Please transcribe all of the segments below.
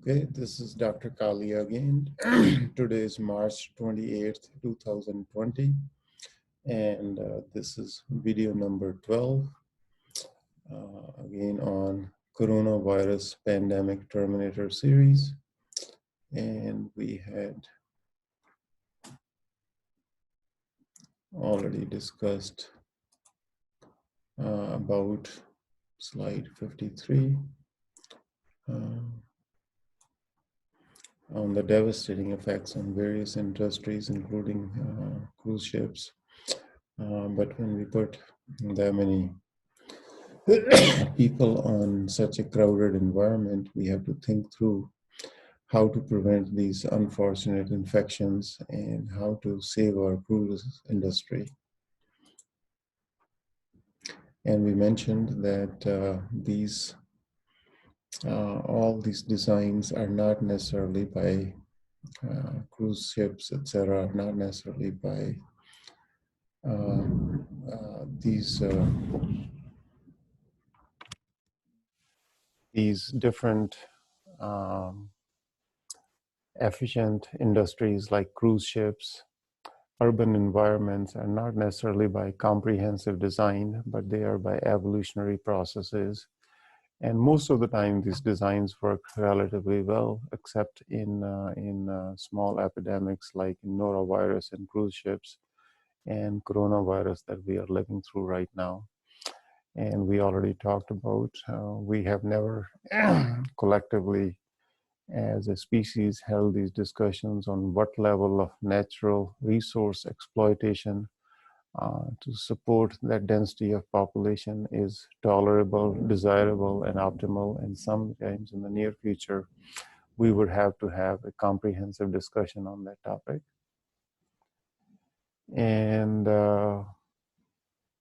Okay, this is Dr. Kali again. Today is March 28th, 2020, and this is video number 12, again on coronavirus pandemic Terminator series. And we had already discussed about slide 53 on the devastating effects on various industries, including cruise ships. But when we put that many people on such a crowded environment, we have to think through how to prevent these unfortunate infections and how to save our cruise industry. And we mentioned that all these designs are not necessarily by cruise ships, etc., not necessarily by these different efficient industries like cruise ships. Urban environments are not necessarily by comprehensive design, but they are by evolutionary processes. And most of the time, these designs work relatively well, except in small epidemics like norovirus in cruise ships and coronavirus that we are living through right now. And we already talked about, we have never collectively as a species held these discussions on what level of natural resource exploitation to support that density of population is tolerable, desirable, and optimal. And sometimes in the near future, we would have to have a comprehensive discussion on that topic. And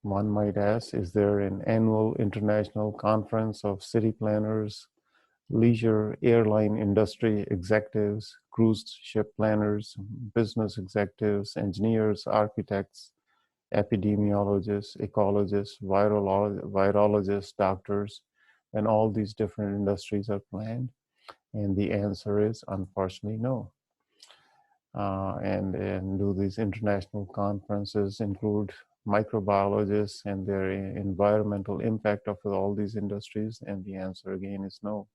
one might ask, is there an annual international conference of city planners, leisure airline industry executives, cruise ship planners, business executives, engineers, architects, epidemiologists, ecologists, virologists, doctors, and all these different industries are planned? And the answer is, unfortunately, no. And do these international conferences include microbiologists and their environmental impact of all these industries? And the answer again is no.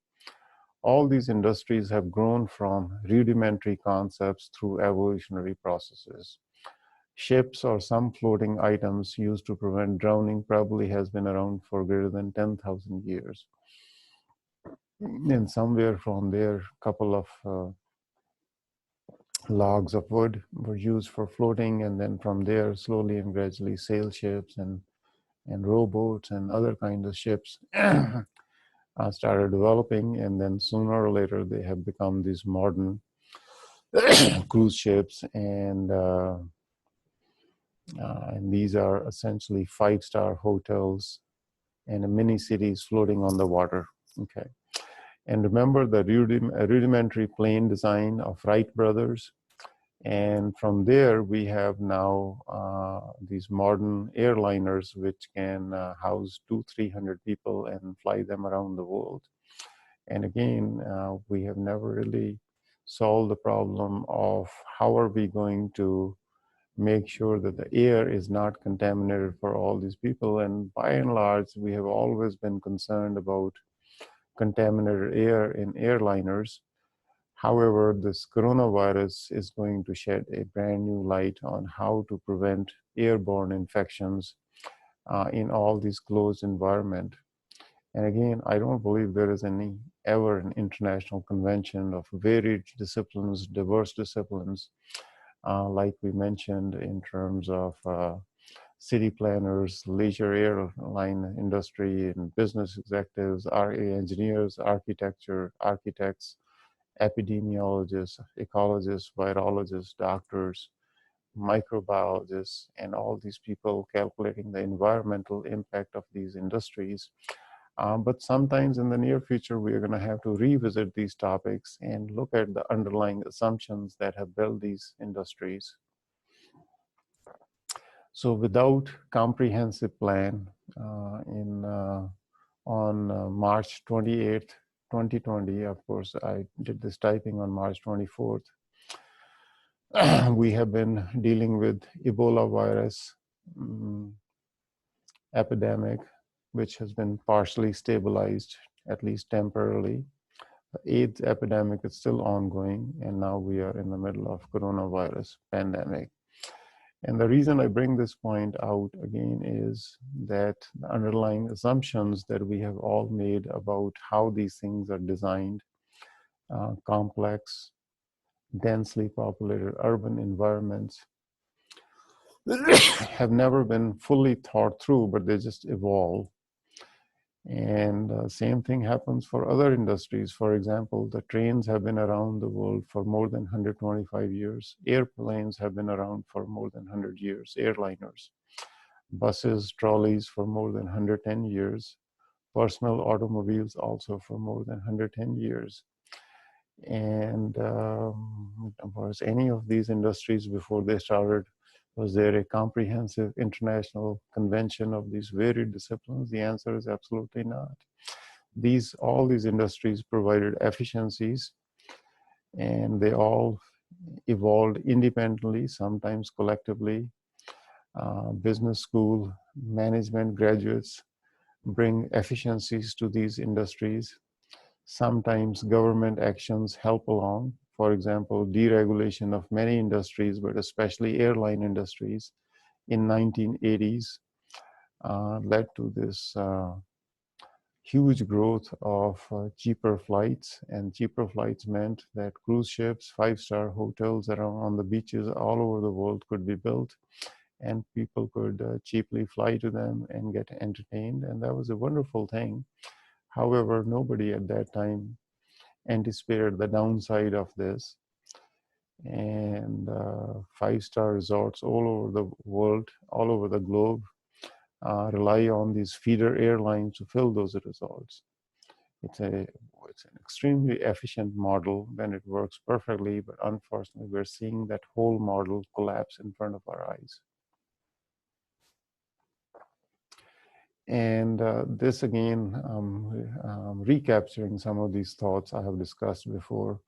All these industries have grown from rudimentary concepts through evolutionary processes. Ships or some floating items used to prevent drowning probably has been around for greater than 10,000 years. And somewhere from there, a couple of logs of wood were used for floating, and then from there, slowly and gradually, sail ships and rowboats and other kinds of ships started developing, and then sooner or later they have become these modern cruise ships, and these are essentially 5-star hotels and mini cities floating on the water. Okay, and remember the rudimentary plane design of Wright brothers, and from there we have now these modern airliners which can house 200-300 people and fly them around the world. And again, we have never really solved the problem of how are we going to make sure that the air is not contaminated for all these people. And by and large, we have always been concerned about contaminated air in airliners. However, this coronavirus is going to shed a brand new light on how to prevent airborne infections in all these closed environment. And again, I don't believe there is ever an international convention of varied disciplines, diverse disciplines, like we mentioned in terms of city planners, leisure airline industry, and business executives, engineers, architects, epidemiologists, ecologists, virologists, doctors, microbiologists, and all these people calculating the environmental impact of these industries. But sometimes in the near future, we are going to have to revisit these topics and look at the underlying assumptions that have built these industries. So without comprehensive plan on March 28th, 2020, of course, I did this typing on March 24th. We have been dealing with Ebola virus epidemic, which has been partially stabilized, at least temporarily. The AIDS epidemic is still ongoing, and now we are in the middle of coronavirus pandemic. And the reason I bring this point out again is that the underlying assumptions that we have all made about how these things are designed, complex, densely populated urban environments, have never been fully thought through, but they just evolve. And same thing happens for other industries. For example, the trains have been around the world for more than 125 years. Airplanes have been around for more than 100 years, airliners. Buses, trolleys for more than 110 years. Personal automobiles also for more than 110 years. And was any of these industries before they started, was there a comprehensive international convention of these varied disciplines? The answer is absolutely not. All these industries provided efficiencies, and they all evolved independently, sometimes collectively. Business school management graduates bring efficiencies to these industries. Sometimes government actions help along. For example, deregulation of many industries, but especially airline industries in 1980s led to this huge growth of cheaper flights. And cheaper flights meant that cruise ships, five-star hotels around on the beaches all over the world could be built, and people could cheaply fly to them and get entertained. And that was a wonderful thing. However, nobody at that time anticipated the downside of this. And five-star resorts all over the world, all over the globe, rely on these feeder airlines to fill those resorts. It's an extremely efficient model when it works perfectly, but unfortunately, we're seeing that whole model collapse in front of our eyes. And this again, recapturing some of these thoughts I have discussed before,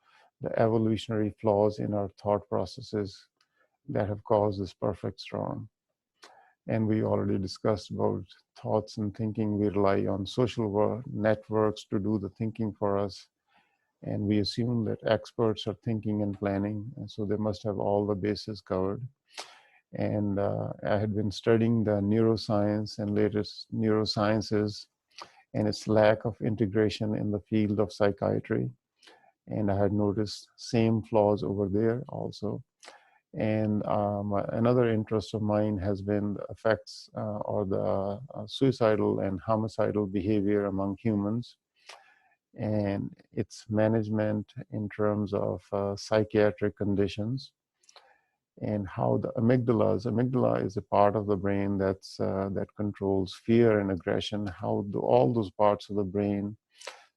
the evolutionary flaws in our thought processes that have caused this perfect storm. And we already discussed about thoughts and thinking. We rely on social networks to do the thinking for us. And we assume that experts are thinking and planning, and so they must have all the bases covered. And I had been studying the neuroscience and latest neurosciences and its lack of integration in the field of psychiatry. And I had noticed same flaws over there also. And another interest of mine has been the effects or the suicidal and homicidal behavior among humans, and its management in terms of psychiatric conditions, and how the amygdala is a part of the brain that controls fear and aggression, how all those parts of the brain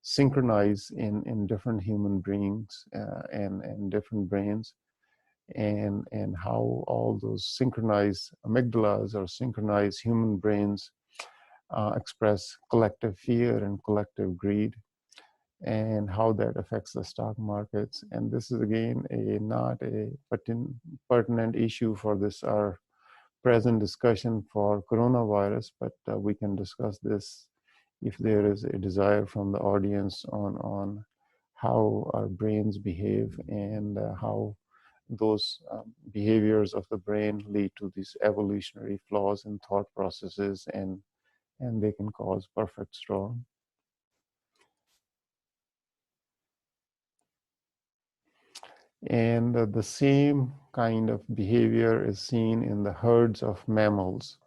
synchronize in different human beings and different brains, and how all those synchronized amygdalas or synchronized human brains express collective fear and collective greed, and how that affects the stock markets. And this is again not a pertinent issue for this our present discussion for coronavirus, but we can discuss this if there is a desire from the audience on how our brains behave and how those behaviors of the brain lead to these evolutionary flaws in thought processes, and they can cause perfect storm. And the same kind of behavior is seen in the herds of mammals.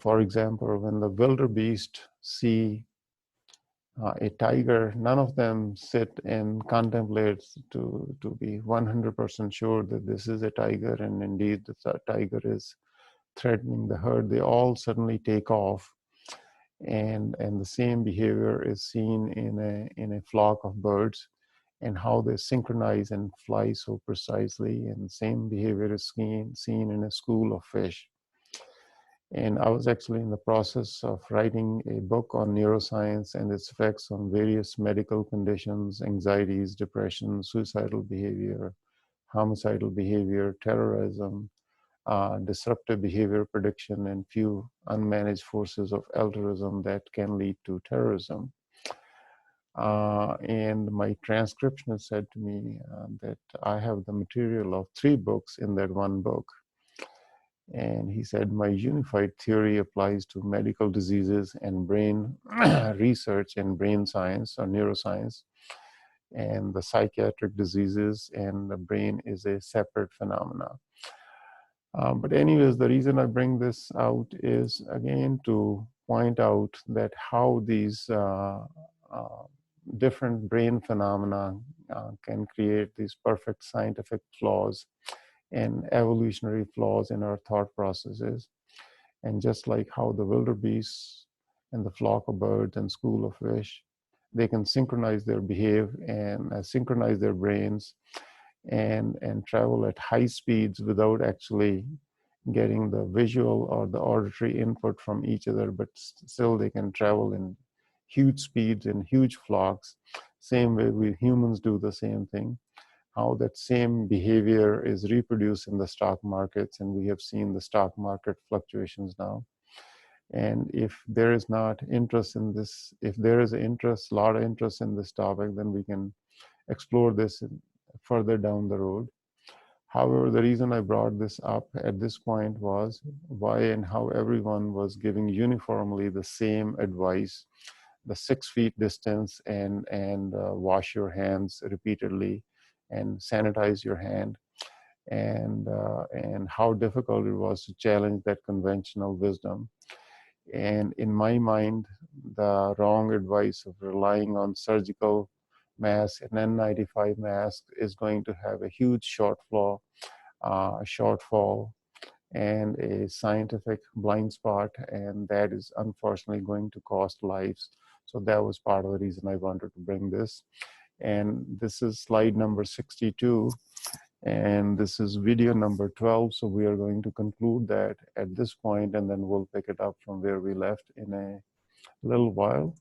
For example, when the wildebeest see a tiger, none of them sit and contemplate to be 100% sure that this is a tiger and indeed the tiger is threatening the herd. They all suddenly take off, and the same behavior is seen in a flock of birds, and how they synchronize and fly so precisely, and the same behavior is seen in a school of fish. And I was actually in the process of writing a book on neuroscience and its effects on various medical conditions, anxieties, depression, suicidal behavior, homicidal behavior, terrorism, disruptive behavior prediction, and few unmanaged forces of altruism that can lead to terrorism. And my transcriptionist said to me that I have the material of 3 books in that one book. And he said, my unified theory applies to medical diseases and brain research and brain science or neuroscience, and the psychiatric diseases and the brain is a separate phenomena. But anyways, the reason I bring this out is, again, to point out that how these different brain phenomena can create these perfect scientific flaws and evolutionary flaws in our thought processes. And just like how the wildebeests and the flock of birds and school of fish, they can synchronize their behavior and synchronize their brains and travel at high speeds without actually getting the visual or the auditory input from each other, but still they can travel in huge speeds in huge flocks. Same way we humans do the same thing. How that same behavior is reproduced in the stock markets, and we have seen the stock market fluctuations now. And if there is not interest in this, if there is interest, a lot of interest in this topic, then we can explore this further down the road. However, the reason I brought this up at this point was why and how everyone was giving uniformly the same advice, the 6 feet distance and wash your hands repeatedly and sanitize your hand, and how difficult it was to challenge that conventional wisdom. And in my mind, the wrong advice of relying on surgical masks and N95 masks is going to have a huge shortfall and a scientific blind spot, and that is unfortunately going to cost lives. So that was part of the reason I wanted to bring this. And this is slide number 62, and this is video number 12. So we are going to conclude that at this point, and then we'll pick it up from where we left in a little while.